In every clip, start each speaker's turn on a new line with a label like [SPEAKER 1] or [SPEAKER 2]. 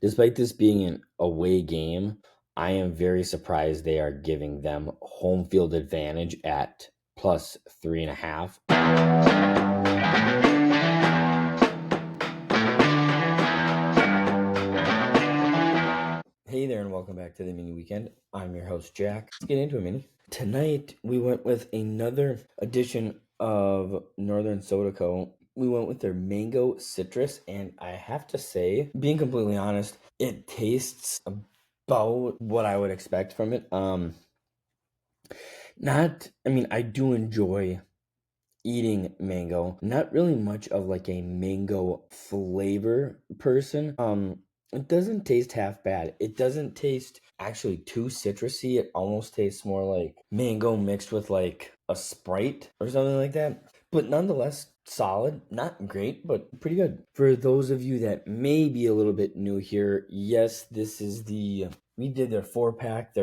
[SPEAKER 1] Despite this being an away game, I am very surprised they are giving them home field advantage at plus 3.5. Hey there, and welcome back to the Mini Weekend. I'm your host, Jack. Let's get into it, Mini. Tonight, we went with another edition of Northern Soda Co. We went with their mango citrus, and I have to say, being completely honest, it tastes about what I would expect from it. I do enjoy eating mango. Not really much of like a mango flavor person. It doesn't taste half bad. It doesn't taste actually too citrusy. It almost tastes more like mango mixed with like a Sprite or something like that. But nonetheless, solid. Not great, but pretty good. For those of you that may be a little bit new here, yes, we did their 4-pack,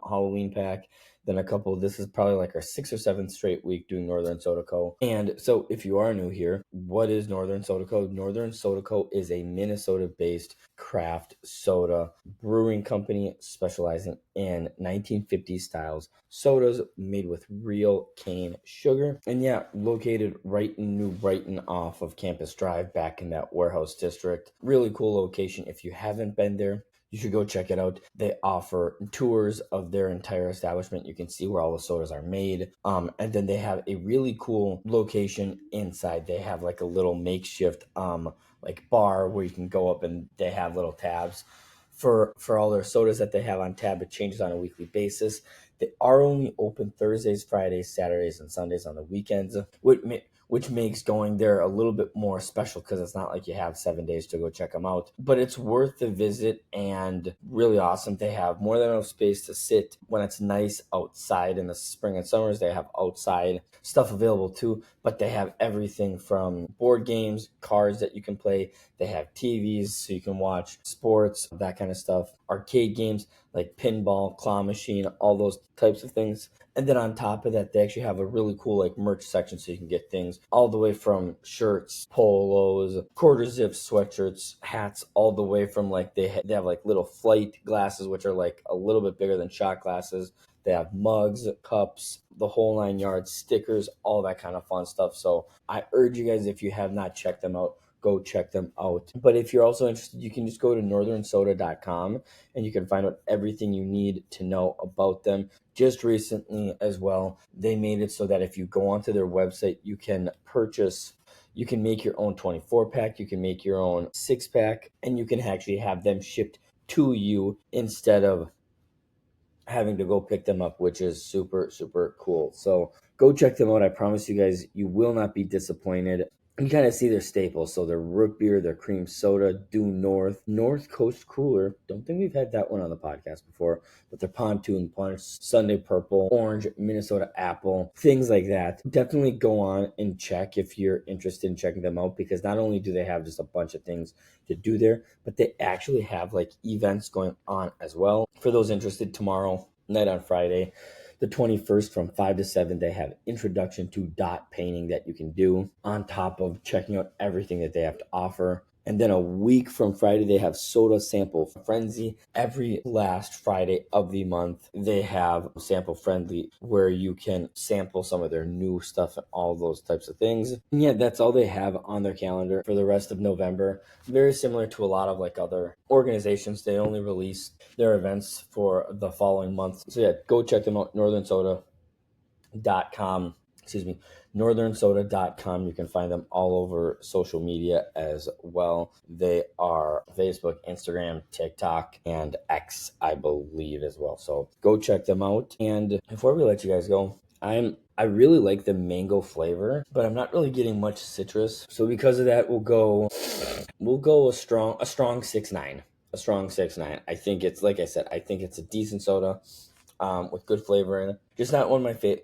[SPEAKER 1] Halloween pack. Then this is probably like our 6th or 7th straight week doing Northern Soda Co. And so if you are new here, what is Northern Soda Co? Northern Soda Co is a Minnesota-based craft soda brewing company specializing in 1950s styles sodas made with real cane sugar. And yeah, located right in New Brighton off of Campus Drive back in that warehouse district. Really cool location. If you haven't been there, you should go check it out. They offer tours of their entire establishment. You can see where all the sodas are made. And then they have a really cool location inside. They have like a little makeshift like bar where you can go up and they have little tabs for all their sodas that they have on tab. It changes on a weekly basis. They are only open Thursdays, Fridays, Saturdays, and Sundays on the weekends, which makes going there a little bit more special because it's not like you have 7 days to go check them out. But it's worth the visit and really awesome. They have more than enough space to sit when it's nice outside in the spring and summers. They have outside stuff available too, but they have everything from board games, cards that you can play. They have TVs so you can watch sports, that kind of stuff, arcade games like pinball, claw machine, all those types of things. And then on top of that, they actually have a really cool like merch section so you can get things all the way from shirts, polos, quarter zip sweatshirts, hats, all the way from like they have like little flight glasses, which are like a little bit bigger than shot glasses. They have mugs, cups, the whole 9 yards, stickers, all that kind of fun stuff. So I urge you guys, if you have not checked them out, go check them out. But if you're also interested, you can just go to northernsoda.com and you can find out everything you need to know about them. Just recently as well, they made it so that if you go onto their website, you can make your own 24-pack, you can make your own 6-pack, and you can actually have them shipped to you instead of having to go pick them up, which is super, super cool. So go check them out. I promise you guys, you will not be disappointed. You kind of see their staples. So their root beer, their cream soda, Due North Coast Cooler. Don't think we've had that one on the podcast before, but their pontoon punch, Sunday Purple, Orange, Minnesota Apple, things like that. Definitely go on and check if you're interested in checking them out, because not only do they have just a bunch of things to do there, but they actually have like events going on as well. For those interested, tomorrow night on Friday, the 21st from 5 to 7, they have introduction to dot painting that you can do on top of checking out everything that they have to offer. And then a week from Friday, they have Soda Sample Frenzy. Every last Friday of the month, they have Sample Friendly where you can sample some of their new stuff and all those types of things. And yeah, that's all they have on their calendar for the rest of November. Very similar to a lot of like other organizations. They only release their events for the following month. So yeah, go check them out, northernsoda.com. northernsoda.com. You can find them all over social media as well. They are Facebook, Instagram, TikTok, and X, I believe, as well. So go check them out. And before we let you guys go, I really like the mango flavor, but I'm not really getting much citrus. So because of that, we'll go a strong 6.9. A strong 6.9. I think it's, like I said, I think it's a decent soda. With good flavor in it. Just not one of my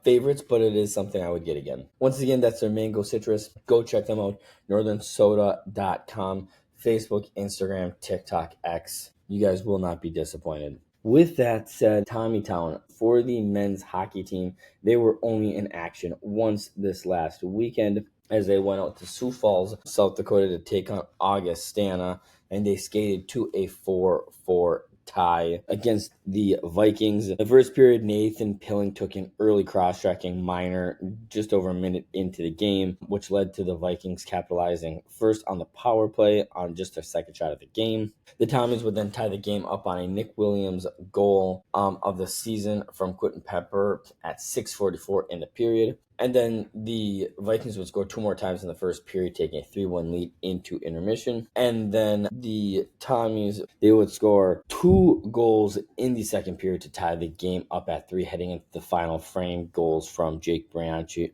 [SPEAKER 1] favorites, but it is something I would get again. Once again, that's their mango citrus. Go check them out. northernsoda.com, Facebook, Instagram, TikTok, X. You guys will not be disappointed. With that said, Tommytown, for the men's hockey team, they were only in action once this last weekend as they went out to Sioux Falls, South Dakota to take on Augustana. and they skated to a 4-4 tie against the Vikings. The first period, Nathan Pilling took an early cross-checking minor just over a minute into the game, which led to the Vikings capitalizing first on the power play on just their second shot of the game. The Tommies would then tie the game up on a Nick Williams goal of the season from Quentin Pepper at 6:44 in the period. And then the Vikings would score two more times in the first period, taking a 3-1 lead into intermission. And then the Tommies, they would score two goals in the second period to tie the game up at 3, heading into the final frame. Goals from Jake Brianchi,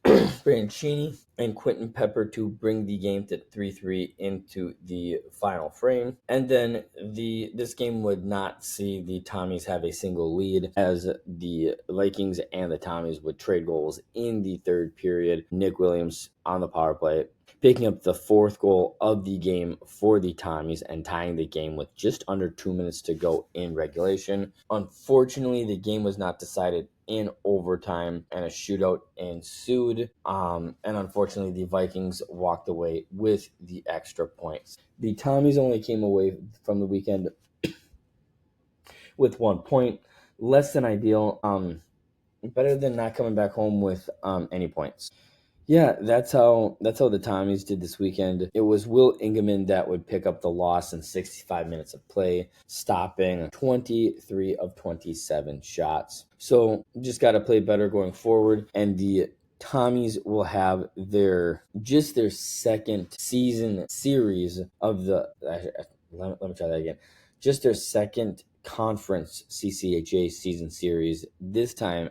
[SPEAKER 1] Brancini, and Quentin Pepper to bring the game to 3-3 into the final frame. And then this game would not see the Tommies have a single lead, as the Vikings and the Tommies would trade goals in the third period. Nick Williams on the power play picking up the fourth goal of the game for the Tommies and tying the game with just under 2 minutes to go in regulation. Unfortunately, the game was not decided in overtime, and a shootout ensued. And unfortunately, the Vikings walked away with the extra points. The Tommies only came away from the weekend with 1 point, less than ideal. Better than not coming back home with any points. Yeah, that's how the Tommies did this weekend. It was Will Ingeman that would pick up the loss in 65 minutes of play, stopping 23 of 27 shots. So just got to play better going forward, and the Tommies will have their second season series of the. Let me try that again. Just their second conference CCHA season series, this time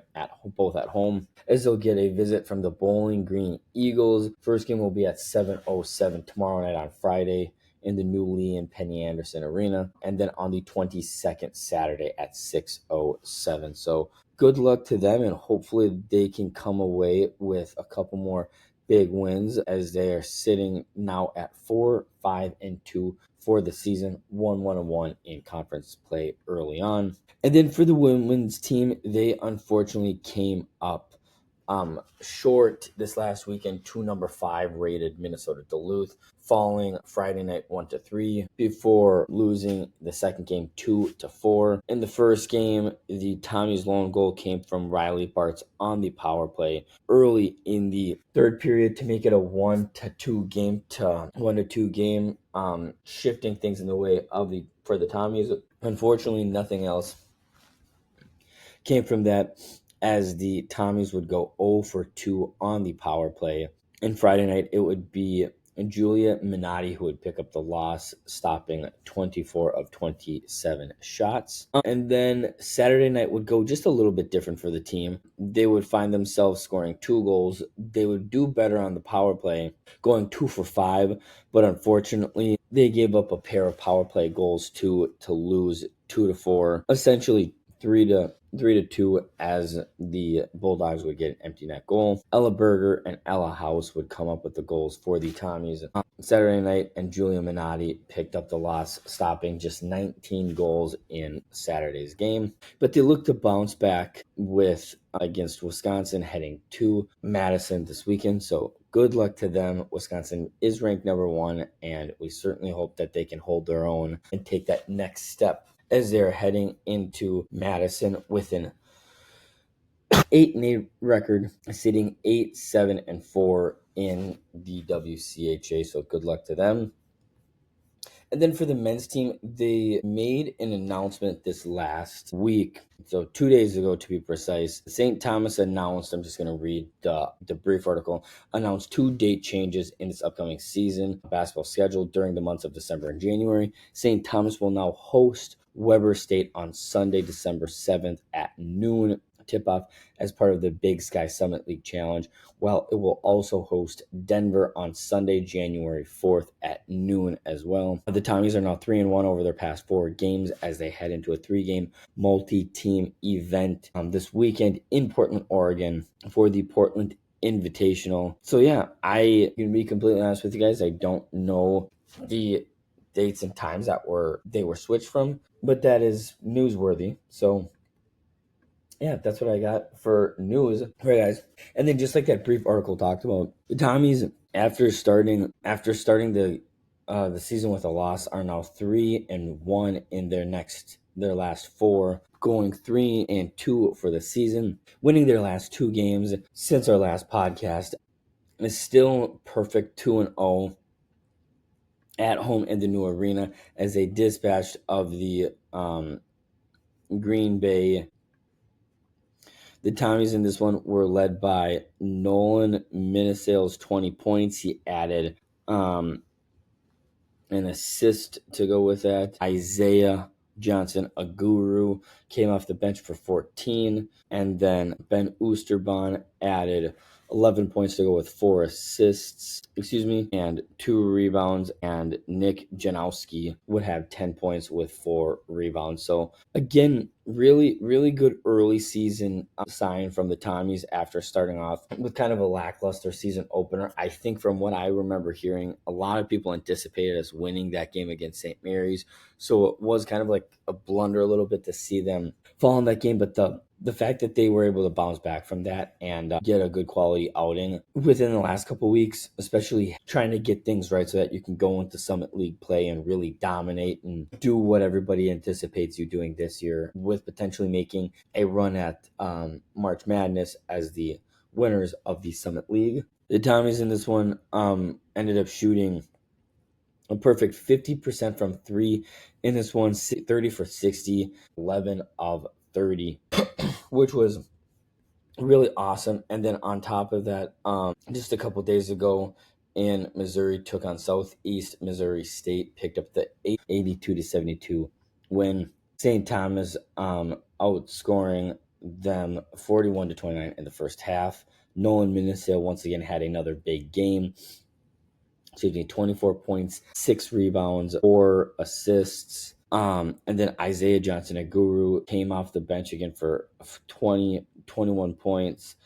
[SPEAKER 1] both at home, as they'll get a visit from the Bowling Green Eagles. First game will be at 7:07 tomorrow night on Friday in the new Lee and Penny Anderson Arena, and then on the 22nd Saturday at 6:07. So good luck to them, and hopefully they can come away with a couple more big wins, as they are sitting now at 4-5-2 for the season, 1-1-1 in conference play early on. And then for the women's team, they unfortunately came up short this last weekend to number 5 rated Minnesota Duluth, falling Friday night 1-3 before losing the second game 2-4. In the first game, the Tommies' lone goal came from Riley Bartz on the power play early in the third period to make it a 1-2 game, shifting things in the way for the Tommies. Unfortunately, nothing else came from that, as the Tommies would go 0-2 on the power play. And Friday night, it would be Julia Minotti who would pick up the loss, stopping 24 of 27 shots. And then Saturday night would go just a little bit different for the team. They would find themselves scoring 2 goals. They would do better on the power play, going 2 for 5, but unfortunately, they gave up a pair of power play goals to lose 2-4, essentially 3-2, as the Bulldogs would get an empty net goal. Ella Berger and Ella House would come up with the goals for the Tommies on Saturday night, and Julia Minotti picked up the loss, stopping just 19 goals in Saturday's game. But they look to bounce back against Wisconsin, heading to Madison this weekend. So good luck to them. Wisconsin is ranked number 1, and we certainly hope that they can hold their own and take that next step as they're heading into Madison with an 8-8 record, sitting 8-7-4 in the WCHA. So good luck to them. And then for the men's team, they made an announcement this last week, so 2 days ago to be precise. St. Thomas announced, I'm just going to read the brief article, announced 2 date changes in its upcoming season basketball schedule during the months of December and January. St. Thomas will now host Weber State on Sunday, December 7th at noon tip-off as part of the Big Sky Summit League Challenge, while it will also host Denver on Sunday, January 4th at noon as well. The Tommies are now 3-1 over their past 4 games as they head into a 3-game multi-team event this weekend in Portland, Oregon for the Portland Invitational. So yeah, I can be completely honest with you guys, I don't know the dates and times that they were switched from, but that is newsworthy. So yeah, that's what I got for news. All right, guys. And then just like that brief article talked about, the Tommies after starting the season with a loss are now 3-1 in their last four, going 3-2 for the season, winning their last two games since our last podcast. It's still perfect 2-0 at home in the new arena as they dispatched of the Green Bay. The Tommies in this one were led by Nolan Minisale's 20 points. He added an assist to go with that. Isaiah Johnson, a guru, came off the bench for 14. And then Ben Oosterbaan added 11 points to go with 4 assists, and 2 rebounds. And Nick Janowski would have 10 points with 4 rebounds. So again, really, really good early season sign from the Tommies after starting off with kind of a lackluster season opener. I think from what I remember hearing, a lot of people anticipated us winning that game against St. Mary's. So it was kind of like a blunder a little bit to see them fall in that game. But the fact that they were able to bounce back from that and get a good quality outing within the last couple weeks, especially trying to get things right so that you can go into Summit League play and really dominate and do what everybody anticipates you doing this year, with potentially making a run at March Madness as the winners of the Summit League. The Tommies in this one ended up shooting a perfect 50% from 3 in this one, 30 for 60, 11 of 30, which was really awesome. And then on top of that, just a couple days ago in Missouri, took on Southeast Missouri State, picked up the 82-72 win. St. Thomas outscoring them 41-29 in the first half. Nolan Minisale once again had another big game. 24 points, 6 rebounds, 4 assists. And then Isaiah Johnson, a guru, came off the bench again for 21 points,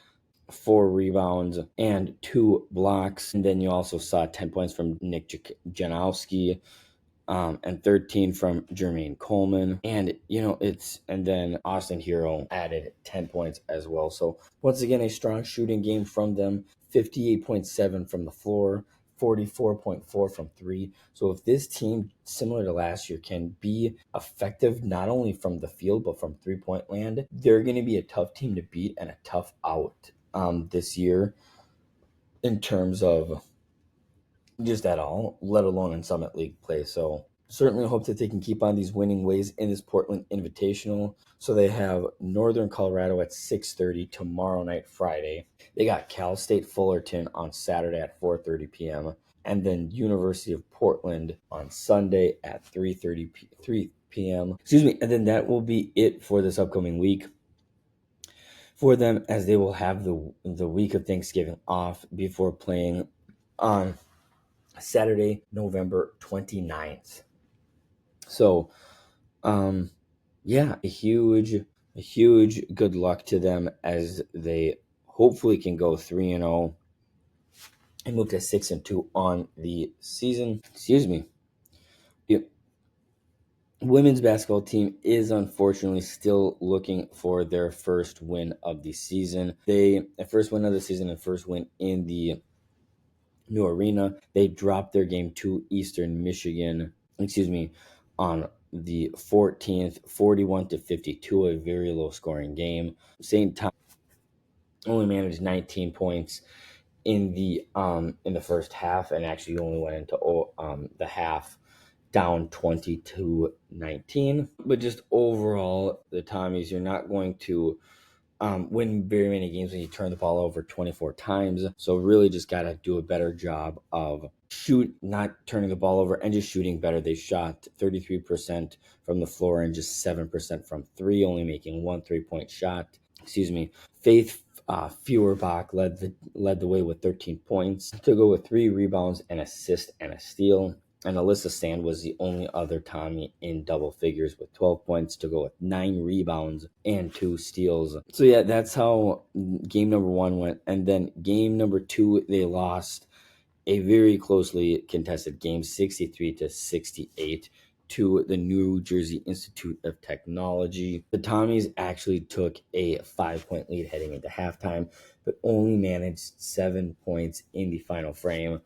[SPEAKER 1] 4 rebounds, and 2 blocks. And then you also saw 10 points from Nick Janowski, and 13 from Jermaine Coleman. And and then Austin Hero added 10 points as well. So once again, a strong shooting game from them. 58.7 from the floor, 44.4 from 3. So if this team, similar to last year, can be effective not only from the field but from 3-point land, they're going to be a tough team to beat and a tough out this year in terms of just at all, let alone in Summit League play. So certainly hope that they can keep on these winning ways in this Portland Invitational. So they have Northern Colorado at 6:30 tomorrow night, Friday. They got Cal State Fullerton on Saturday at 4:30 p.m. and then University of Portland on Sunday at 3 p.m. And then that will be it for this upcoming week for them, as they will have the week of Thanksgiving off before playing on Saturday, November 29th. So, yeah, a huge good luck to them as they hopefully can go 3-0 and move to 6-2 on the season. The women's basketball team is unfortunately still looking for their first win of the season. First win of the season and first win in the new arena. They dropped their game to Eastern Michigan, on the 14th, 41-52, a very low scoring game. St. Thomas only managed 19 points in the first half, and actually only went into the half down 20-19. But just overall, the Tommies, you're not going to win very many games when you turn the ball over 24 times. So really just got to do a better job of not turning the ball over and just shooting better. They shot 33% from the floor and just 7% from 3, only making 1 3-point shot. Faith Feuerbach led the way with 13 points to go with 3 rebounds, an assist, and a steal. And Alyssa Sand was the only other Tommy in double figures with 12 points to go with 9 rebounds and 2 steals. So yeah, that's how game number 1 went. And then game number 2, they lost a very closely contested game, 63-68 to the New Jersey Institute of Technology. The Tommies actually took a 5-point lead heading into halftime, but only managed 7 points in the final frame.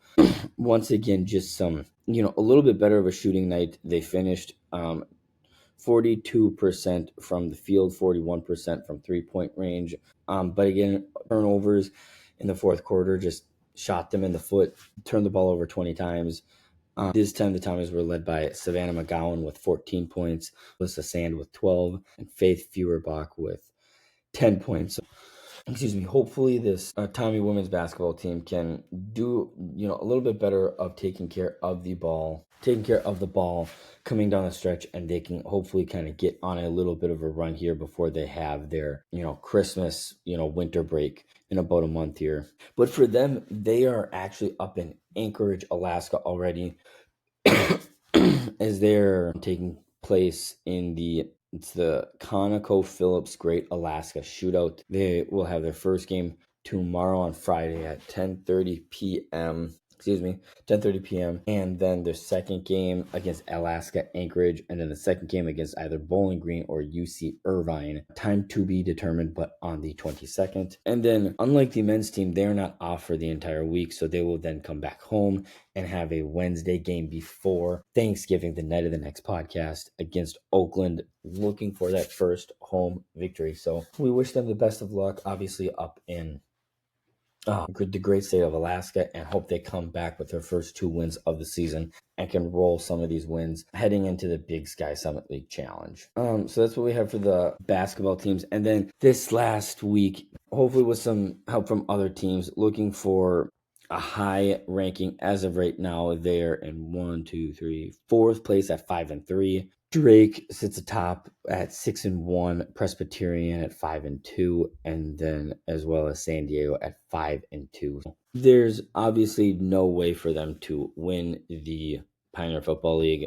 [SPEAKER 1] Once again, just some, a little bit better of a shooting night. They finished 42% from the field, 41% from 3-point range. But again, turnovers in the fourth quarter just shot them in the foot, turned the ball over 20 times. This time the Tommies were led by Savannah McGowan with 14 points, Alyssa Sand with 12, and Faith Feuerbach with 10 points. Hopefully this Tommy women's basketball team can do, a little bit better of taking care of the ball coming down the stretch, and they can hopefully kind of get on a little bit of a run here before they have their, Christmas, winter break in about a month here. But for them, they are actually up in Anchorage, Alaska already as they're taking place in it's the ConocoPhillips Great Alaska Shootout. They will have their first game tomorrow on Friday at 10:30 p.m. 10:30 p.m. And then their second game against Alaska Anchorage, and then the second game against either Bowling Green or UC Irvine. Time to be determined, but on the 22nd. And then, unlike the men's team, they're not off for the entire week, so they will then come back home and have a Wednesday game before Thanksgiving, the night of the next podcast, against Oakland, looking for that first home victory. So we wish them the best of luck, obviously up in the great state of Alaska, and hope they come back with their first 2 wins of the season and can roll some of these wins heading into the Big Sky Summit League Challenge. So that's what we have for the basketball teams. And then this last week, hopefully with some help from other teams, looking for a high ranking as of right now. They're in 4th place at 5-3. Drake sits atop at 6-1, Presbyterian at 5-2, and then as well as San Diego at 5-2. There's obviously no way for them to win the Pioneer Football League.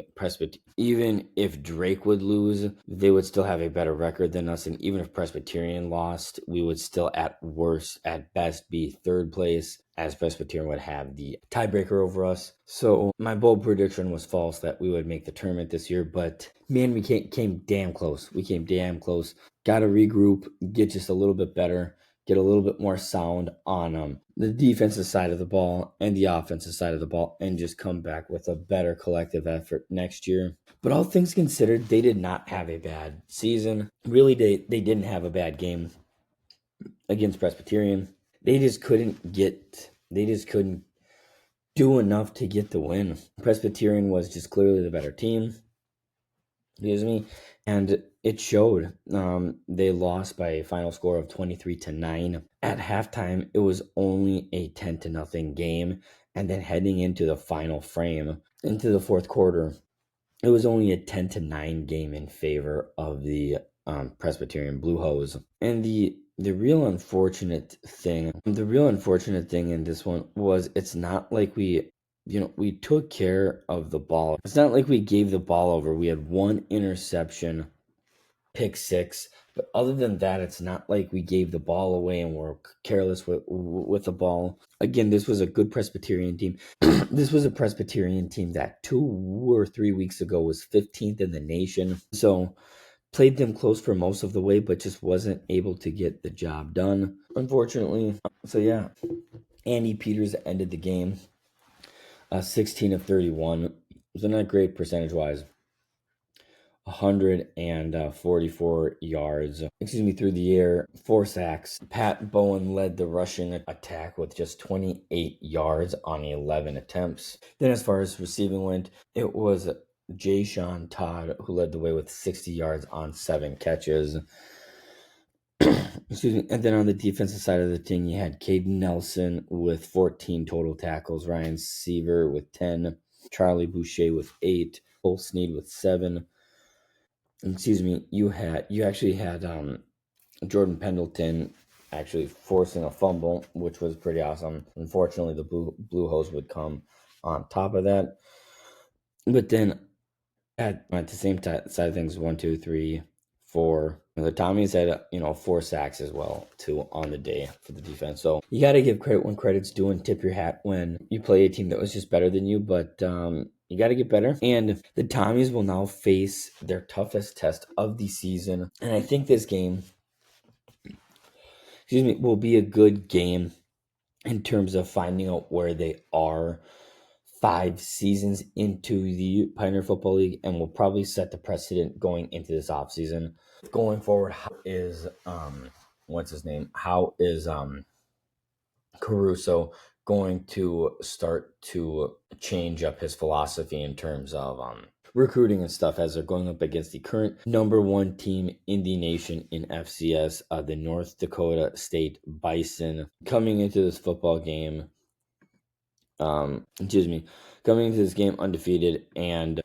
[SPEAKER 1] Even if Drake would lose, they would still have a better record than us, and even if Presbyterian lost, we would still at best be 3rd place, as Presbyterian would have the tiebreaker over us. So my bold prediction was false that we would make the tournament this year, but man, we came damn close. Got to regroup, get just a little bit better, get a little bit more sound on the defensive side of the ball and the offensive side of the ball, and just come back with a better collective effort next year. But all things considered, they did not have a bad season. Really, they didn't have a bad game against Presbyterian. They just couldn't do enough to get the win. Presbyterian was just clearly the better team. And it showed. They lost by a final score of 23-9. At halftime, it was only a 10-0 game, and then heading into the final frame, into the fourth quarter, it was only a 10-9 game in favor of the Presbyterian Blue Hose. And the real unfortunate thing in this one was, it's not like we took care of the ball. It's not like we gave the ball over. We had 1 interception, pick 6, but other than that, it's not like we gave the ball away and were careless with the ball. Again, this was a good Presbyterian team. This was a Presbyterian team that 2 or 3 weeks ago was 15th in the nation. So played them close for most of the way, but just wasn't able to get the job done, unfortunately. So yeah, Andy Peters ended the game 16 of 31. So not great percentage-wise. 144 yards, through the air, 4 sacks. Pat Bowen led the rushing attack with just 28 yards on 11 attempts. Then as far as receiving went, it was Jay Sean Todd who led the way with 60 yards on 7 catches. And then on the defensive side of the team, you had Caden Nelson with 14 total tackles, Ryan Seaver with 10, Charlie Boucher with 8, Cole Sneed with 7. You actually had Jordan Pendleton actually forcing a fumble, which was pretty awesome. Unfortunately, the Blue Hose would come on top of that. But then at the same side of things, 1, 2, 3, for the Tommies had 4 sacks as well too on the day for the defense. So you got to give credit when credit's due and tip your hat when you play a team that was just better than you. But you got to get better. And the Tommies will now face their toughest test of the season. And I think this game, will be a good game in terms of finding out where they are 5 seasons into the Pioneer Football League, and will probably set the precedent going into this offseason. Going forward, how is what's his name? How is Caruso going to start to change up his philosophy in terms of recruiting and stuff as they're going up against the current number 1 team in the nation in FCS, the North Dakota State Bison, coming into this football game. Coming into this game undefeated, and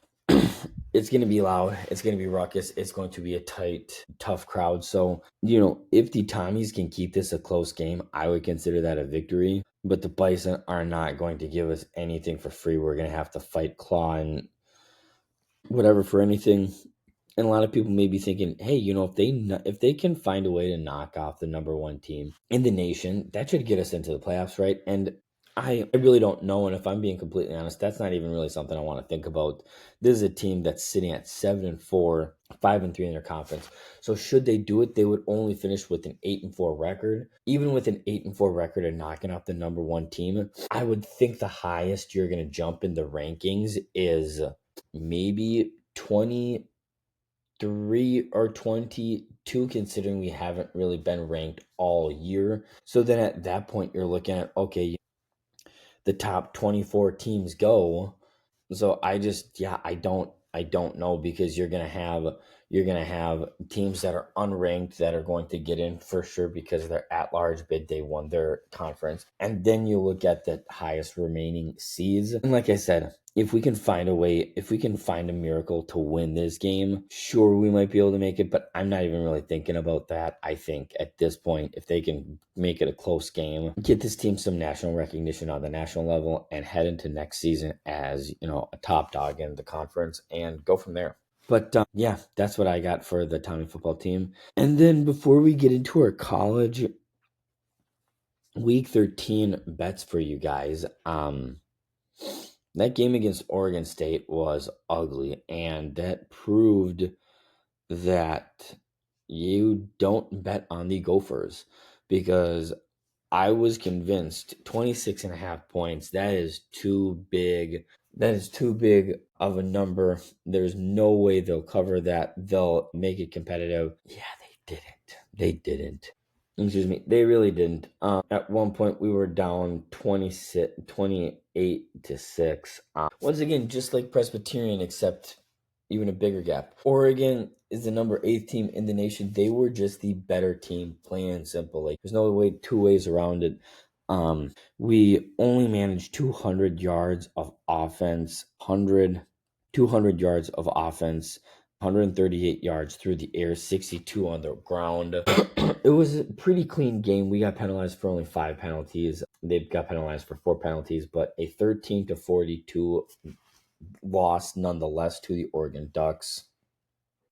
[SPEAKER 1] it's going to be loud. It's going to be ruckus. It's going to be a tight, tough crowd. So, if the Tommies can keep this a close game, I would consider that a victory. But the Bison are not going to give us anything for free. We're going to have to fight, claw, and whatever for anything. And a lot of people may be thinking, hey, if they can find a way to knock off the number 1 team in the nation, that should get us into the playoffs, right? And I really don't know. And if I'm being completely honest, that's not even really something I want to think about. This is a team that's sitting at 7-4, 5-3 in their conference. So should they do it, they would only finish with an 8-4 record. Even with an 8-4 record and knocking off the number 1 team, I would think the highest you're going to jump in the rankings is maybe 23 or 22, considering we haven't really been ranked all year. So then at that point, you're looking at, okay, the top 24 teams go. So I don't know, because you're gonna have teams that are unranked that are going to get in for sure because they're at large bid. They won their conference, and then you look at the highest remaining seeds. And like I said, if we can find a miracle to win this game, sure, we might be able to make it, but I'm not even really thinking about that. I think at this point, if they can make it a close game, get this team some national recognition on the national level, and head into next season as, a top dog in the conference, and go from there. But yeah, that's what I got for the Tommy football team. And then before we get into our college week 13 bets for you guys, that game against Oregon State was ugly, and that proved that you don't bet on the Gophers, because I was convinced 26.5 points, that is too big. That is too big of a number. There's no way they'll cover that. They'll make it competitive. Yeah, they didn't. They didn't. Excuse me. They really didn't. At one point, we were down 28-6. Once again, just like Presbyterian, except even a bigger gap. Oregon is the number 8 team in the nation. They were just the better team, plain and simple. Like, there's no two ways around it. We only managed 200 yards of offense, 200 yards of offense, 138 yards through the air, 62 on the ground. It was a pretty clean game. We got penalized for only 5 penalties. They got penalized for 4 penalties, but a 13-42 loss nonetheless to the Oregon Ducks.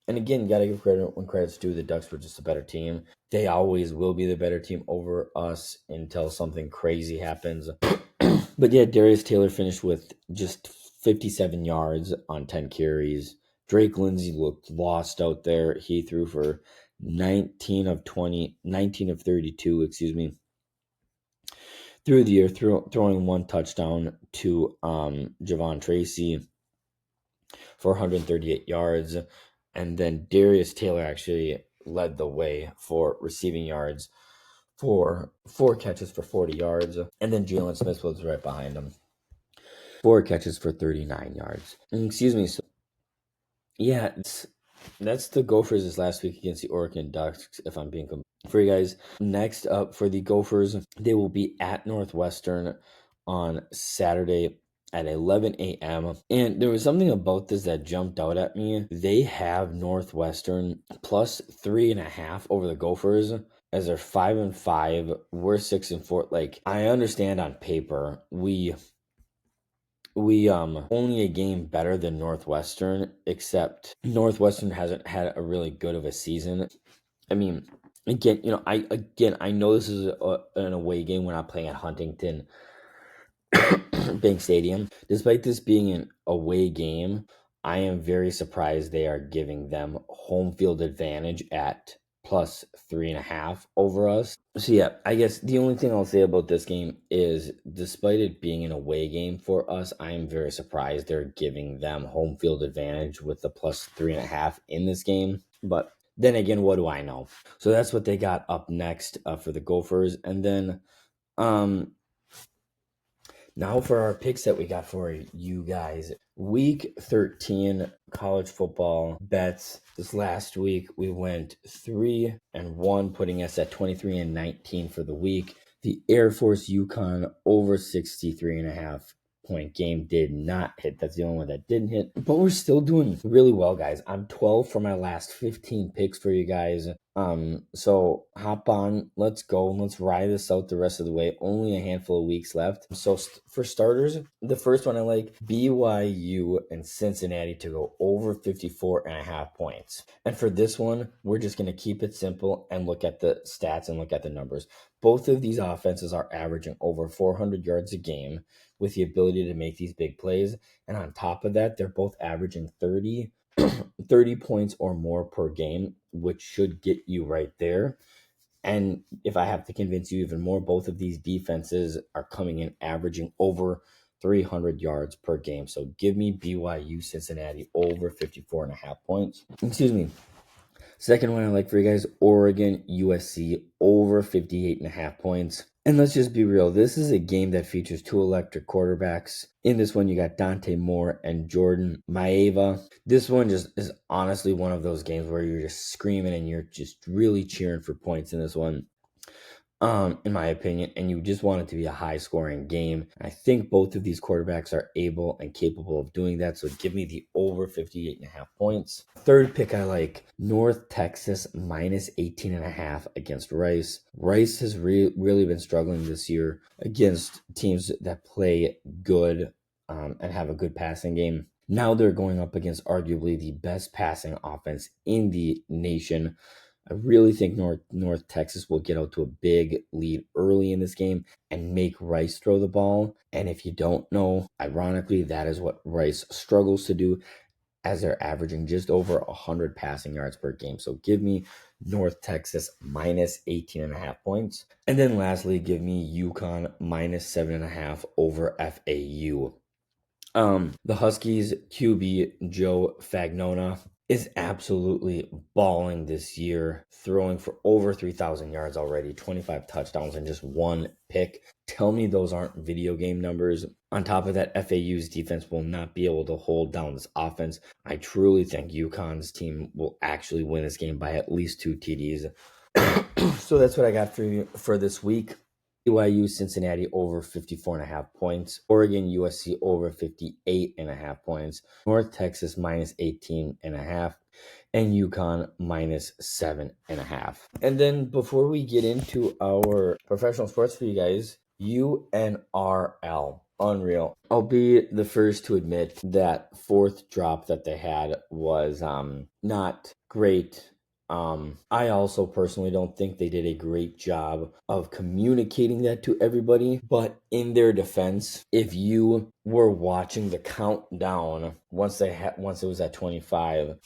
[SPEAKER 1] And again, gotta give credit when credit's due. The Ducks were just a better team. They always will be the better team over us until something crazy happens. But yeah, Darius Taylor finished with just 57 yards on 10 carries. Drake Lindsay looked lost out there. He threw for 19 of 32, through the air, throwing 1 touchdown to Javon Tracy for 138 yards. And then Darius Taylor actually led the way for receiving yards, for 4 catches for 40 yards. And then Jalen Smith was right behind him. 4 catches for 39 yards. So yeah, that's the Gophers this last week against the Oregon Ducks, if I'm being for you guys. Next up for the Gophers, they will be at Northwestern on Saturday at 11 a.m. And there was something about this that jumped out at me. They have Northwestern plus 3.5 over the Gophers, as they're 5-5. We're 6-4. Like, I understand on paper we only a game better than Northwestern, except Northwestern hasn't had a really good of a season. I mean, again, I know this is an away game. We're not playing at Huntington Bank Stadium. Despite this being an away game, I am very surprised they are giving them home field advantage at plus 3.5 over us. So yeah, I guess the only thing I'll say about this game is, despite it being an away game for us, I am very surprised they're giving them home field advantage with the plus 3.5 in this game. But then again, what do I know? So that's what they got up next for the Gophers, and then um now for our picks that we got for you guys. Week 13 college football bets. This last week we went 3-1, putting us at 23-19 for the week. The Air Force Yukon over 63.5 point game did not hit. That's the only one that didn't hit. But we're still doing really well, guys. I'm 12 for my last 15 picks for you guys. So hop on, let's go, let's ride this out the rest of the way. Only a handful of weeks left. So for starters, the first one I like, BYU and Cincinnati to go over 54.5 points. And for this one, we're just going to keep it simple and look at the stats and look at the numbers. Both of these offenses are averaging over 400 yards a game with the ability to make these big plays. And on top of that, they're both averaging 30 points or more per game, which should get you right there. And if I have to convince you even more, both of these defenses are coming in averaging over 300 yards per game. So give me BYU Cincinnati over 54.5 points. Excuse me. Second one I like for you guys, Oregon USC over 58.5 points. And let's just be real, this is a game that features two electric quarterbacks. In this one, you got Dante Moore and Jordan Maeva. This one just is honestly one of those games where you're just screaming and you're just really cheering for points in this one. In my opinion, and you just want it to be a high scoring game. I think both of these quarterbacks are able and capable of doing that. So give me the over 58.5 points. Third pick I like, North Texas minus 18.5 against Rice. Rice has really been struggling this year against teams that play good and have a good passing game. Now they're going up against arguably the best passing offense in the nation. I really think North Texas will get out to a big lead early in this game and make Rice throw the ball. And if you don't know, ironically, that is what Rice struggles to do, as they're averaging just over 100 passing yards per game. So give me North Texas minus 18.5 points. And then lastly, give me Yukon minus 7.5 over FAU. The Huskies QB Joe Fagnona is absolutely balling this year, throwing for over 3,000 yards already, 25 touchdowns, and just one pick. Tell me those aren't video game numbers. On top of that, FAU's defense will not be able to hold down this offense. I truly think UConn's team will actually win this game by at least 2 TDs. So that's what I got for you for this week. BYU Cincinnati over 54.5 points. Oregon USC over 58.5 points. North Texas minus 18.5. And Yukon minus 7.5. And then before we get into our professional sports for you guys, UNRL. Unreal. I'll be the first to admit that fourth drop that they had was not great. I also personally don't think they did a great job of communicating that to everybody. But in their defense, if you were watching the countdown once it was at 25,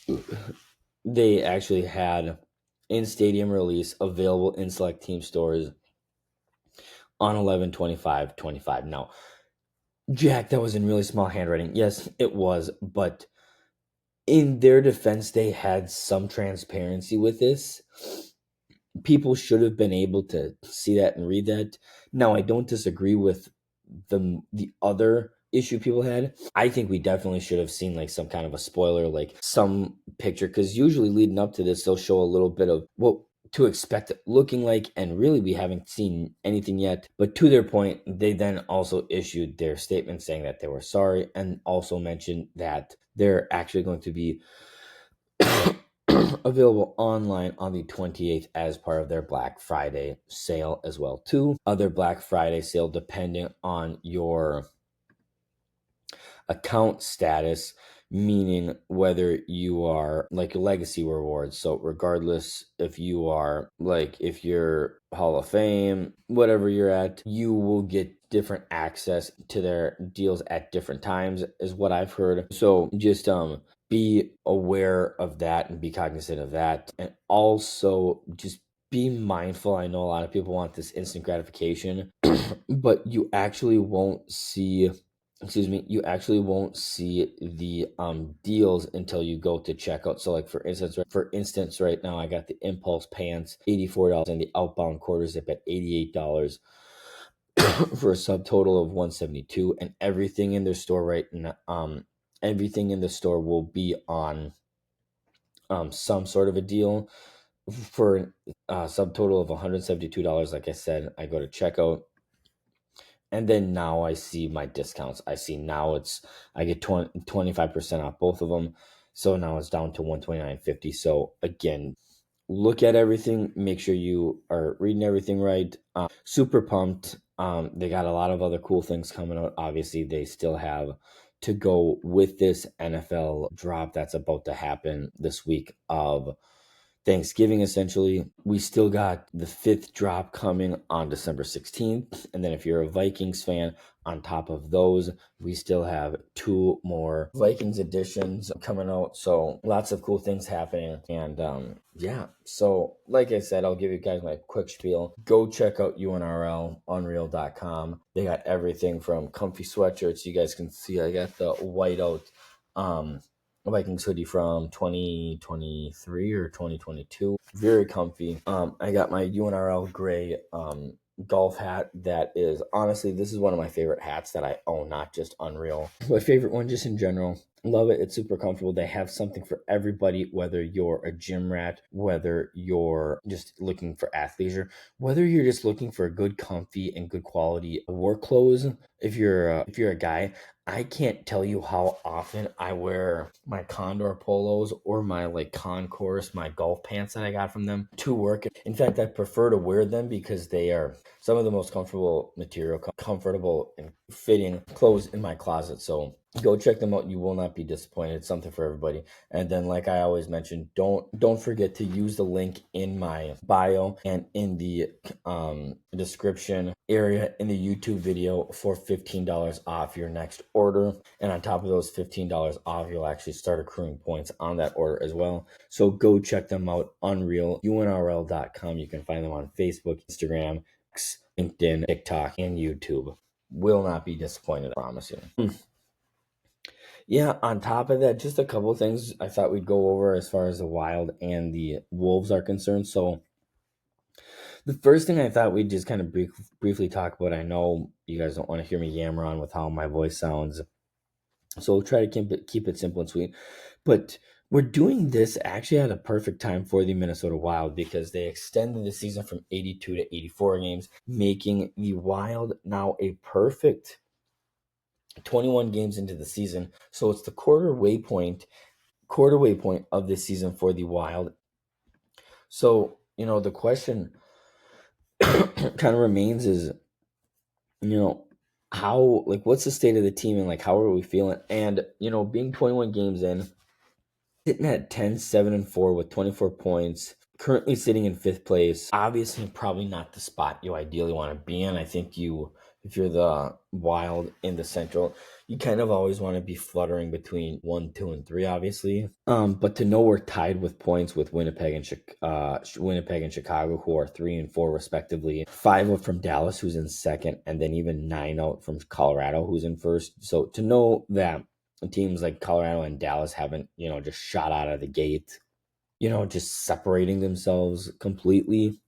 [SPEAKER 1] they actually had in-stadium release available in select team stores on 11/25/25. Now, Jack, that was in really small handwriting. Yes, it was, but in their defense, they had some transparency with this. People should have been able to see that and read that. Now, I don't disagree with the other issue people had. I think we definitely should have seen like some kind of a spoiler, like some picture, because usually leading up to this, they'll show a little bit of what to expect it looking like, and really we haven't seen anything yet. But to their point, they then also issued their statement saying that they were sorry, and also mentioned that they're actually going to be available online on the 28th as part of their Black Friday sale as well too. Other Black Friday sale, depending on your account status, meaning whether you are like legacy rewards. So regardless if you are like if you're Hall of Fame, whatever you're at, you will get different access to their deals at different times is what I've heard. So just be aware of that and be cognizant of that. And also just be mindful. I know a lot of people want this instant gratification, but you actually won't see, excuse me, you actually won't see the deals until you go to checkout. So like for instance right now I got the impulse pants $84 and the outbound quarter zip at $88 for a subtotal of 172, and everything in their store right now, everything in the store will be on some sort of a deal for a subtotal of $172. Like I said, I go to checkout, and then now I see my discounts. I see now I get 25% off both of them. So now it's down to 129.50. So again, look at everything, make sure you are reading everything right. Super pumped. They got a lot of other cool things coming out. Obviously, they still have to go with this NFL drop that's about to happen this week of Thanksgiving, essentially. We still got the fifth drop coming on December 16th. And then if you're a Vikings fan, on top of those, we still have two more Vikings editions coming out. So lots of cool things happening. And yeah, so like I said, I'll give you guys my quick spiel. Go check out UNRL, unreal.com. They got everything from comfy sweatshirts. You guys can see I got the whiteout Vikings hoodie from 2023 or 2022. Very comfy. I got my UNRL gray golf hat that is honestly, this is one of my favorite hats that I own, not just Unreal. My favorite one just in general. Love it. It's super comfortable. They have something for everybody, whether you're a gym rat, whether you're just looking for athleisure, whether you're just looking for good comfy and good quality work clothes. If you're a guy, I can't tell you how often I wear my Condor polos or my like Concourse, my golf pants that I got from them to work. In fact, I prefer to wear them because they are some of the most comfortable material, comfortable and fitting clothes in my closet. So go check them out. You will not be disappointed. It's something for everybody. And then, like I always mention, don't forget to use the link in my bio and in the description area in the YouTube video for $15 off your next order. And on top of those $15 off, you'll actually start accruing points on that order as well. So go check them out. Unreal, UNRL.com. You can find them on Facebook, Instagram, LinkedIn, TikTok, and YouTube. Will not be disappointed, I promise you. Yeah, on top of that, just a couple of things I thought we'd go over as far as the Wild and the Wolves are concerned. So the first thing I thought we'd just kind of briefly talk about, I know you guys don't want to hear me yammer on with how my voice sounds, so we'll try to keep it simple and sweet. But we're doing this actually at a perfect time for the Minnesota Wild because they extended the season from 82 to 84 games, making the Wild now a perfect 21 games into the season. So it's the quarter waypoint of this season for the Wild. So, the question kind of remains is, how, like, what's the state of the team and, like, how are we feeling? And, being 21 games in, sitting at 10-7-4 with 24 points, currently sitting in fifth place. Obviously, probably not the spot you ideally want to be in. I think if you're the Wild in the Central, you kind of always want to be fluttering between 1, 2, and 3, obviously. But to know we're tied with points with Winnipeg and Chicago, who are 3 and 4 respectively. 5 up from Dallas, who's in second, and then even 9 out from Colorado, who's in first. So to know that teams like Colorado and Dallas haven't, just shot out of the gate, just separating themselves completely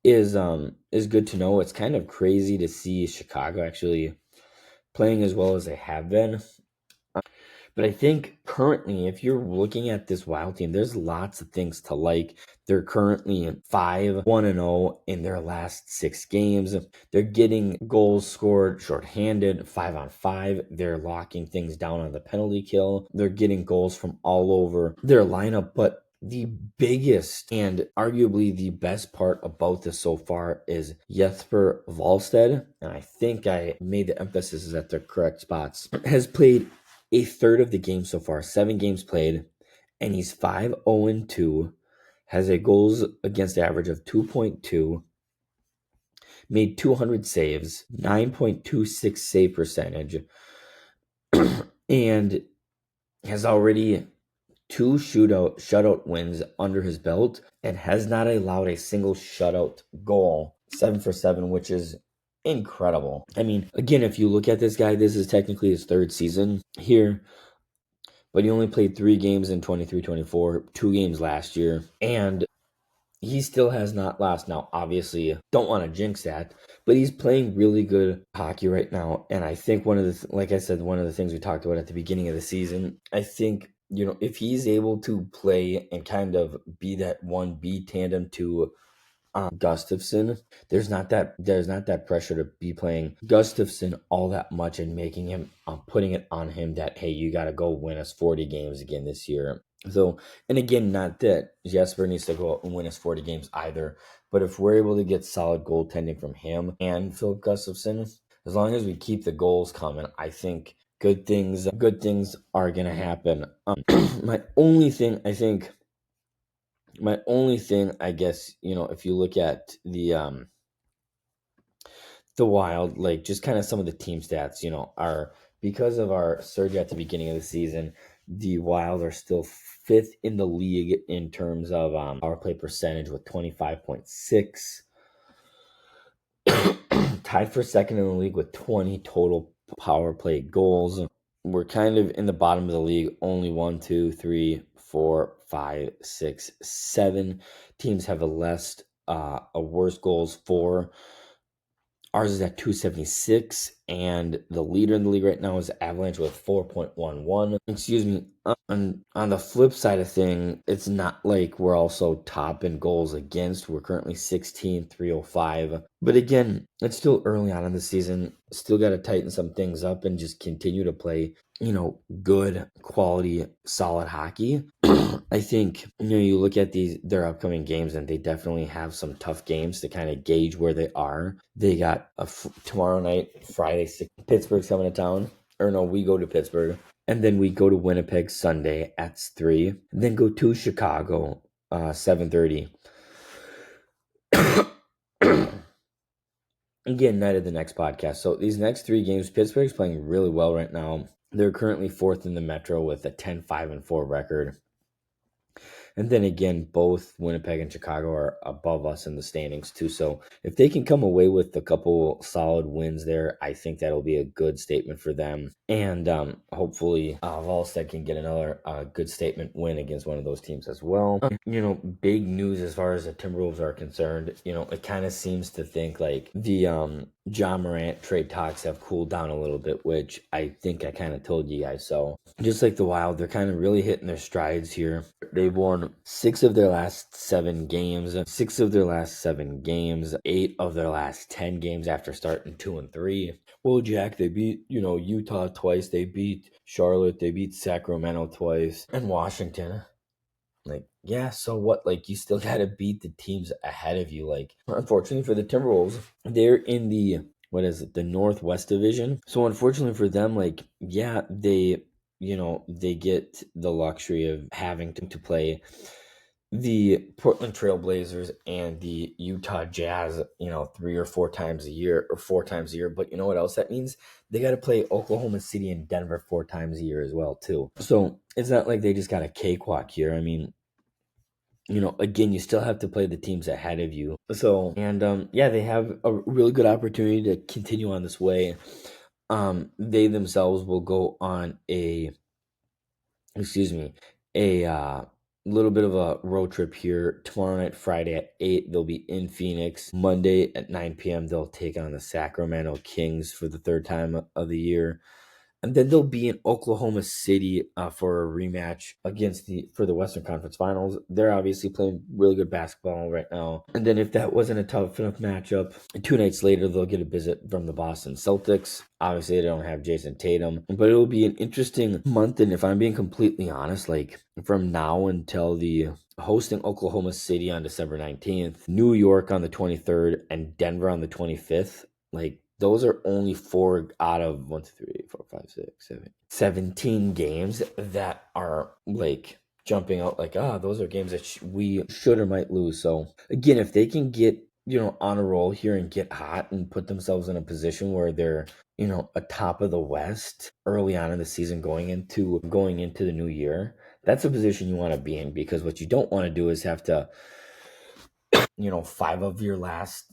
[SPEAKER 1] is good to know. It's kind of crazy to see Chicago actually playing as well as they have been. But I think currently, if you're looking at this Wild team, there's lots of things to like. They're currently 5-1-0 in their last 6 games. They're getting goals scored shorthanded, 5-on-5. They're locking things down on the penalty kill. They're getting goals from all over their lineup. But the biggest and arguably the best part about this so far is Jesper Wallstedt, and I think I made the emphasis at the correct spots, has played a third of the game so far, 7 games played, and he's 5-0-2, has a goals against average of 2.2, made 200 saves, 9.26 save percentage, and has already 2 shutout wins under his belt and has not allowed a single shutout goal. 7 for 7, which is incredible. I mean, again, if you look at this guy, this is technically his 3rd season here, but he only played 3 games in 23-24, 2 games last year, and he still has not lost. Now, obviously, don't want to jinx that, but he's playing really good hockey right now. And I think like I said, one of the things we talked about at the beginning of the season, I think, if he's able to play and kind of be that 1B tandem to Gustafsson, there's not that pressure to be playing Gustafsson all that much and making him putting it on him that, hey, you got to go win us 40 games again this year. So, and again, not that Jesper needs to go out and win us 40 games either, but if we're able to get solid goaltending from him and Philip Gustafsson, as long as we keep the goals coming, I think good things are gonna happen. My only thing, I guess, if you look at the Wild, like just kind of some of the team stats, are because of our surge at the beginning of the season, the Wild are still 5th in the league in terms of power play percentage with 25.6. Tied for 2nd in the league with 20 total power play goals. We're kind of in the bottom of the league. Only 1, 2, 3, 4, 5, 6, 7 teams have a worse goals for. Ours is at 276, and the leader in the league right now is Avalanche with 4.11. Excuse me. On the flip side of thing, it's not like we're also top in goals against. We're currently 16, 305. But again, it's still early on in the season. Still got to tighten some things up and just continue to play, good quality, solid hockey. I think, you look at their upcoming games, and they definitely have some tough games to kind of gauge where they are. They got tomorrow night, Friday, Pittsburgh's coming to town. Or no, we go to Pittsburgh. And then we go to Winnipeg Sunday at 3. And then go to Chicago, 7:30. Again, night of the next podcast. So these next 3 games, Pittsburgh's playing really well right now. They're currently 4th in the Metro with a 10-5-4 record. And then again, both Winnipeg and Chicago are above us in the standings too. So if they can come away with a couple solid wins there, I think that'll be a good statement for them. And hopefully Volstead can get another good statement win against one of those teams as well. Big news as far as the Timberwolves are concerned. It kind of seems to think like the John Morant trade talks have cooled down a little bit, which I think I kind of told you guys. So just like the Wild, they're kind of really hitting their strides here. They've won 6 of their last 7 games, 8 of their last 10 games after starting 2-3. Well, Jack, they beat, Utah twice. They beat Charlotte. They beat Sacramento twice. And Washington. Like, yeah, so what? Like, you still got to beat the teams ahead of you. Like, unfortunately for the Timberwolves, they're in the, the Northwest Division. So, unfortunately for them, like, yeah, they get the luxury of having to play the Portland Trailblazers and the Utah Jazz, 3 or 4 times a year, or 4 times a year. But you know what else that means? They got to play Oklahoma City and Denver 4 times a year as well, too. So it's not like they just got a cakewalk here. I mean, again, you still have to play the teams ahead of you. So, and yeah, they have a really good opportunity to continue on this way. They themselves will go on a little bit of a road trip here tomorrow night. Friday at 8, they'll be in Phoenix. Monday at 9 p.m., they'll take on the Sacramento Kings for the 3rd time of the year. And then they'll be in Oklahoma City for a rematch for the Western Conference Finals. They're obviously playing really good basketball right now. And then if that wasn't a tough enough matchup, 2 nights later they'll get a visit from the Boston Celtics. Obviously they don't have Jason Tatum, but it'll be an interesting month. And if I'm being completely honest, like from now until the hosting Oklahoma City on December 19th, New York on the 23rd, and Denver on the 25th, like those are only 4 out of 1, 2, 3, 4, 5, 6, 7, 17 games that are like jumping out like, those are games that we should or might lose. So again, if they can get, on a roll here and get hot and put themselves in a position where they're, atop of the West early on in the season going into the new year, that's a position you want to be in, because what you don't want to do is have to, 5 of your last,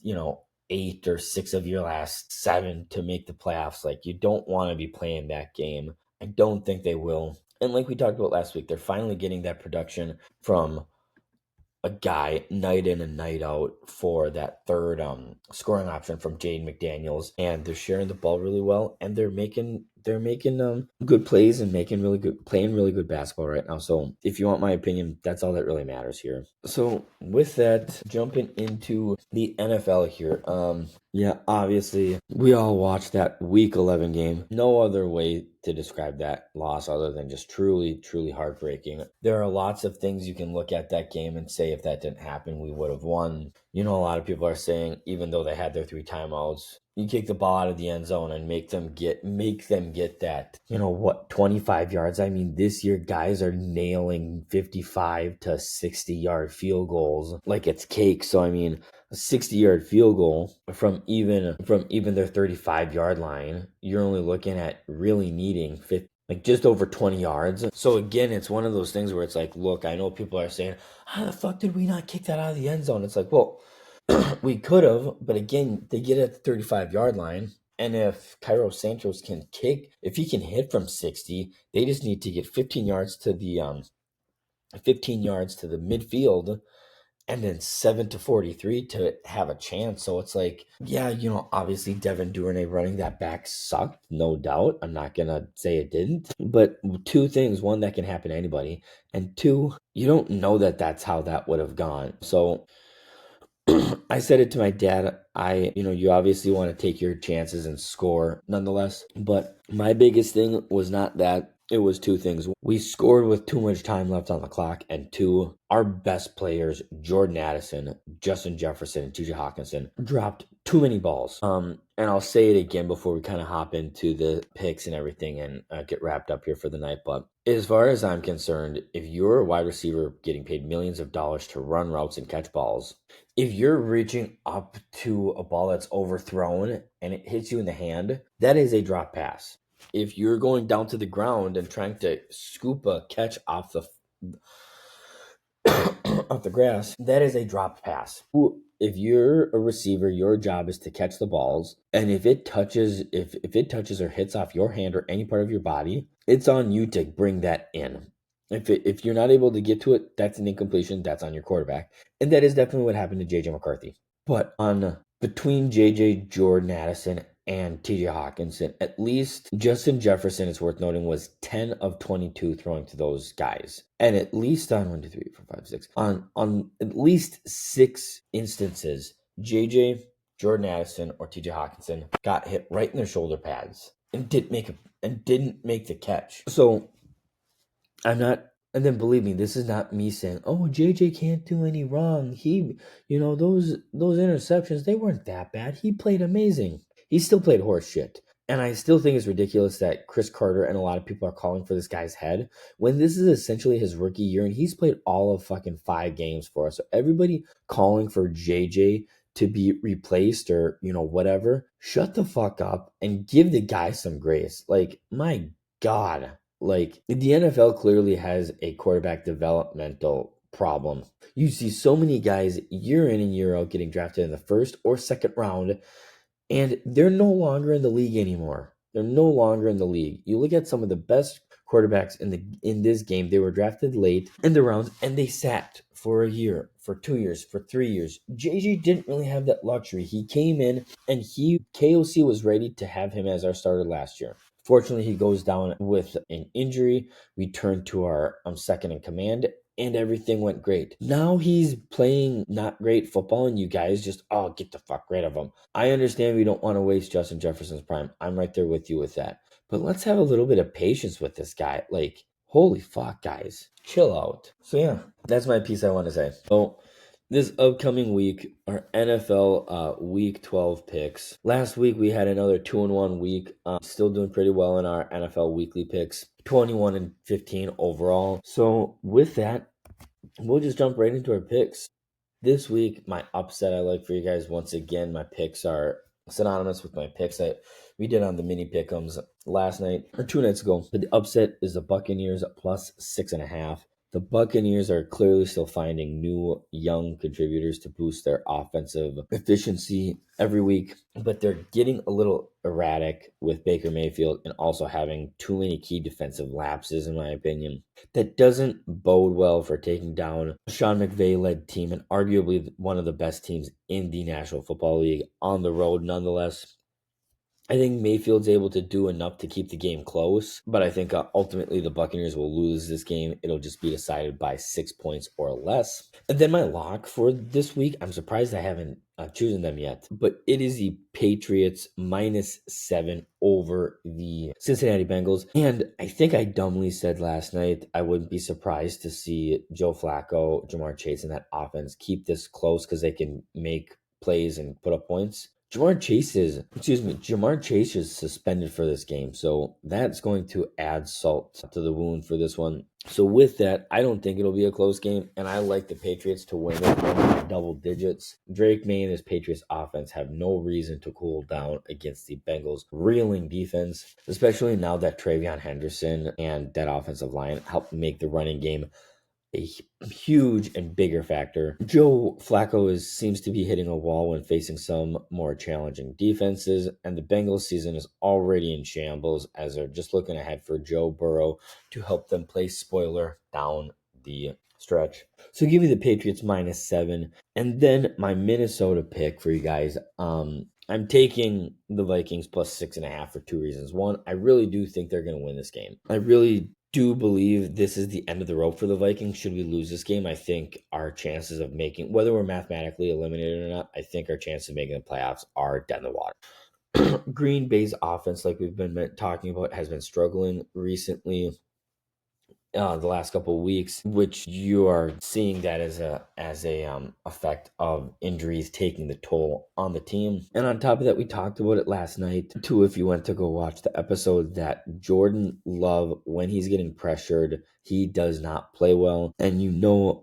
[SPEAKER 1] 8 or 6 of your last 7 to make the playoffs. Like, you don't want to be playing that game. I don't think they will. And like we talked about last week, they're finally getting that production from a guy night in and night out for that third scoring option from Jaden McDaniels, and they're sharing the ball really well, and they're making good plays and playing really good basketball right now. So if you want my opinion, that's all that really matters here. So with that, jumping into the NFL here, yeah, obviously we all watched that week 11 game. No other way to describe that loss other than just truly, truly heartbreaking. There are lots of things you can look at that game and say, if that didn't happen, we would have won. A lot of people are saying, even though they had their 3 timeouts, you kick the ball out of the end zone and make them get that, 25 yards. I mean, this year guys are nailing 55 to 60-yard field goals like it's cake. So I mean, a 60-yard field goal from even their 35-yard line, you're only looking at really needing 50, like just over 20 yards. So again, it's one of those things where it's like, look, I know people are saying, how the fuck did we not kick that out of the end zone? It's like, well, we could have, but again, they get it at the 35-yard line. And if Cairo Santos can kick, if he can hit from 60, they just need to get 15 yards to the 15 yards to the midfield, and then 7 to 43 to have a chance. So it's like, yeah, obviously Devin Duvernay running that back sucked, no doubt. I'm not gonna say it didn't, but 2 things: one, that can happen to anybody, and 2, you don't know that that's how that would have gone. So I said it to my dad. You obviously want to take your chances and score nonetheless. But my biggest thing was not that. It was 2 things. We scored with too much time left on the clock. And 2, our best players, Jordan Addison, Justin Jefferson, and TJ Hawkinson, dropped too many balls. And I'll say it again before we kind of hop into the picks and everything and get wrapped up here for the night. But as far as I'm concerned, if you're a wide receiver getting paid millions of dollars to run routes and catch balls, if you're reaching up to a ball that's overthrown and it hits you in the hand, that is a drop pass. If you're going down to the ground and trying to scoop a catch off the off the grass, that is a drop pass. If you're a receiver, your job is to catch the balls, and if it touches or hits off your hand or any part of your body, it's on you to bring that in. If you're not able to get to it, that's an incompletion. That's on your quarterback, and that is definitely what happened to JJ McCarthy. But between JJ, Jordan Addison, and TJ Hawkinson, at least Justin Jefferson, it's worth noting, was 10 of 22 throwing to those guys. And at least on 1, 2, 3, 4, 5, 6, on at least 6 instances, JJ, Jordan Addison, or TJ Hawkinson got hit right in their shoulder pads and didn't make the catch. So I'm not. And then believe me, this is not me saying, "Oh, JJ can't do any wrong." Those interceptions, they weren't that bad. He played amazing. He still played horse shit. And I still think it's ridiculous that Chris Carter and a lot of people are calling for this guy's head when this is essentially his rookie year and he's played all of fucking 5 games for us. So everybody calling for JJ to be replaced or, whatever, shut the fuck up and give the guy some grace. Like, my God. Like, the NFL clearly has a quarterback developmental problem. You see so many guys year in and year out getting drafted in the 1st or 2nd round, and they're no longer in the league anymore. They're no longer in the league. You look at some of the best quarterbacks in this game, they were drafted late in the rounds, and they sat for a year, for 2 years, for 3 years. JJ didn't really have that luxury. He came in, and KOC was ready to have him as our starter last year. Fortunately, he goes down with an injury. We turn to our second in command, and everything went great. Now he's playing not great football, and you guys just, oh, get the fuck rid of him. I understand we don't want to waste Justin Jefferson's prime. I'm right there with you with that. But let's have a little bit of patience with this guy. Like, holy fuck, guys. Chill out. So, yeah, that's my piece I want to say. So, this upcoming week, our NFL Week 12 picks. Last week we had another 2-1 week. Still doing pretty well in our NFL weekly picks. 21-15 overall. So with that, we'll just jump right into our picks. This week, my upset I like for you guys. Once again, my picks are synonymous with my picks that we did on the mini pick'ems last night or 2 nights ago. But the upset is the Buccaneers plus 6.5. The Buccaneers are clearly still finding new young contributors to boost their offensive efficiency every week, but they're getting a little erratic with Baker Mayfield and also having too many key defensive lapses, in my opinion. That doesn't bode well for taking down a Sean McVay-led team and arguably one of the best teams in the National Football League on the road nonetheless. I think Mayfield's able to do enough to keep the game close, but I think ultimately the Buccaneers will lose this game. It'll just be decided by 6 points or less. And then my lock for this week, I'm surprised I haven't chosen them yet, but it is the Patriots -7 over the Cincinnati Bengals. And I think I dumbly said last night I wouldn't be surprised to see Joe Flacco, Jamar Chase, and that offense keep this close because they can make plays and put up points. Jamar Chase is suspended for this game, so that's going to add salt to the wound for this one. So with that, I don't think it'll be a close game, and I like the Patriots to win it by double digits. Drake May and his Patriots offense have no reason to cool down against the Bengals' reeling defense, especially now that Travion Henderson and that offensive line help make the running game a huge and bigger factor. Joe Flacco seems to be hitting a wall when facing some more challenging defenses, and the Bengals season is already in shambles as they're just looking ahead for Joe Burrow to help them play spoiler down the stretch. So give me the Patriots -7, and then my Minnesota pick for you guys. I'm taking the Vikings plus 6.5 for 2 reasons. One, I really do think they're going to win this game. I really do believe this is the end of the road for the Vikings. Should we lose this game, I think our chances of making, whether we're mathematically eliminated or not, I think our chances of making the playoffs are dead in the water. Green Bay's offense, like we've been talking about, has been struggling recently. The last couple of weeks, which you are seeing that as a effect of injuries taking the toll on the team. And on top of that, we talked about it last night too. If you went to go watch the episode, that Jordan Love, when he's getting pressured, he does not play well, and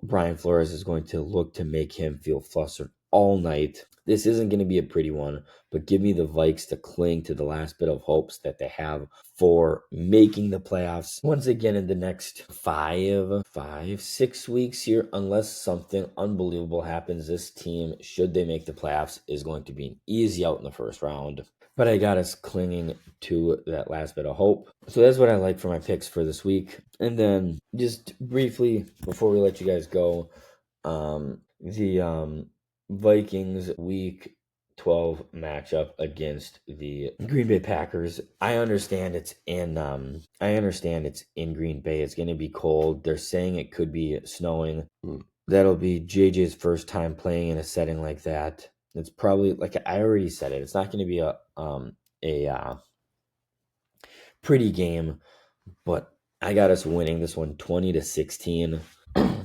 [SPEAKER 1] Brian Flores is going to look to make him feel flustered all night. This isn't going to be a pretty one, but give me the Vikes to cling to the last bit of hopes that they have for making the playoffs once again in the next 6 weeks here. Unless something unbelievable happens, this team, should they make the playoffs, is going to be an easy out in the first round. But I got us clinging to that last bit of hope. So that's what I like for my picks for this week. And then just briefly, before we let you guys go, the Vikings week 12 matchup against the Green Bay Packers. I understand it's in Green Bay. It's going to be cold. They're saying it could be snowing. That'll be JJ's first time playing in a setting like that. It's probably, like I already said it, it's not going to be a pretty game, but I got us winning this one 20-16.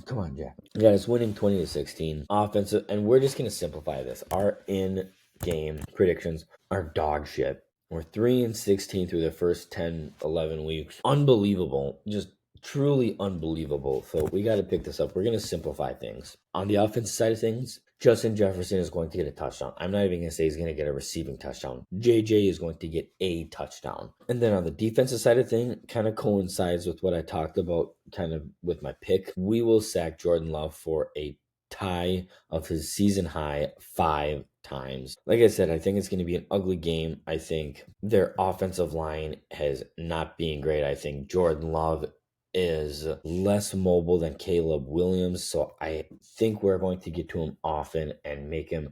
[SPEAKER 1] Come on, Jack. Yeah, it's winning 20-16. Offensive, and we're just going to simplify this. Our in-game predictions are dog shit. We're 3-16 through the first 10, 11 weeks. Unbelievable. Just truly unbelievable. So we got to pick this up. We're going to simplify things. On the offensive side of things, Justin Jefferson is going to get a touchdown. I'm not even going to say he's going to get a receiving touchdown. JJ is going to get a touchdown. And then on the defensive side of things, kind of coincides with what I talked about kind of with my pick. We will sack Jordan Love for a tie of his season high 5 times. Like I said, I think it's going to be an ugly game. I think their offensive line has not been great. I think Jordan Love is less mobile than Caleb Williams, so I think we're going to get to him often and make him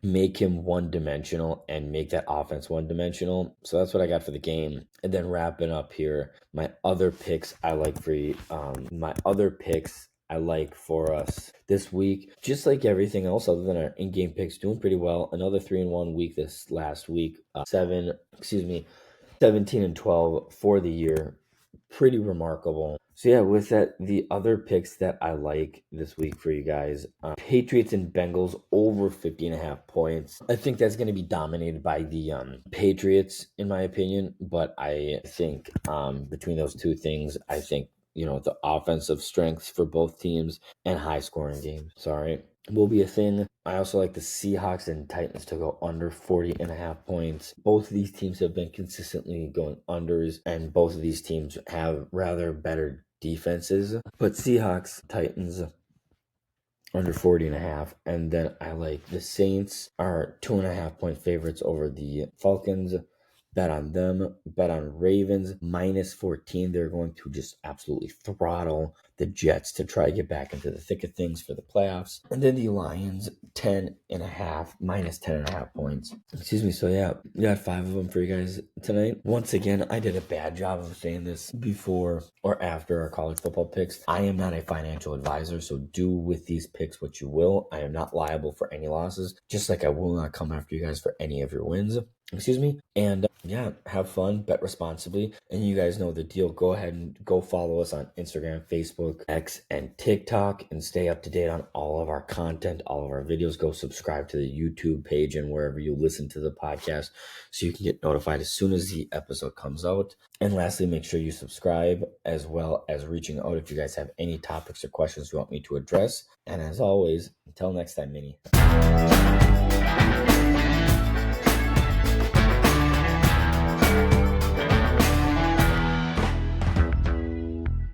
[SPEAKER 1] one-dimensional and make that offense one-dimensional. So that's what I got for the game. And then wrapping up here, my other picks I like for us this week, just like everything else other than our in-game picks, doing pretty well. Another 3-1 week this last week. 17-12 for the year. Pretty remarkable. So yeah, with that, the other picks that I like this week for you guys, Patriots and Bengals over 50.5 points. I think that's going to be dominated by the Patriots, in my opinion. But I think between those two things, I think the offensive strengths for both teams and high scoring games. Sorry. Will be a thing. I also like the Seahawks and Titans to go under 40.5 points. Both of these teams have been consistently going unders, and both of these teams have rather better defenses. But Seahawks, Titans, under 40.5. And then I like the Saints are 2.5 point favorites over the Falcons. Bet on them. Bet on Ravens -14. They're going to just absolutely throttle the Jets to try to get back into the thick of things for the playoffs. And then the Lions, -10.5 points. Excuse me. So yeah, we got 5 of them for you guys tonight. Once again, I did a bad job of saying this before or after our college football picks. I am not a financial advisor, so do with these picks what you will. I am not liable for any losses, just like I will not come after you guys for any of your wins. Excuse me. And yeah, have fun, bet responsibly, and you guys know the deal. Go ahead and go follow us on Instagram, Facebook, X, and TikTok, and stay up to date on all of our content, all of our videos. Go subscribe to the YouTube page and wherever you listen to the podcast so you can get notified as soon as the episode comes out. And lastly, make sure you subscribe, as well as reaching out if you guys have any topics or questions you want me to address. And as always, until next time, Mini.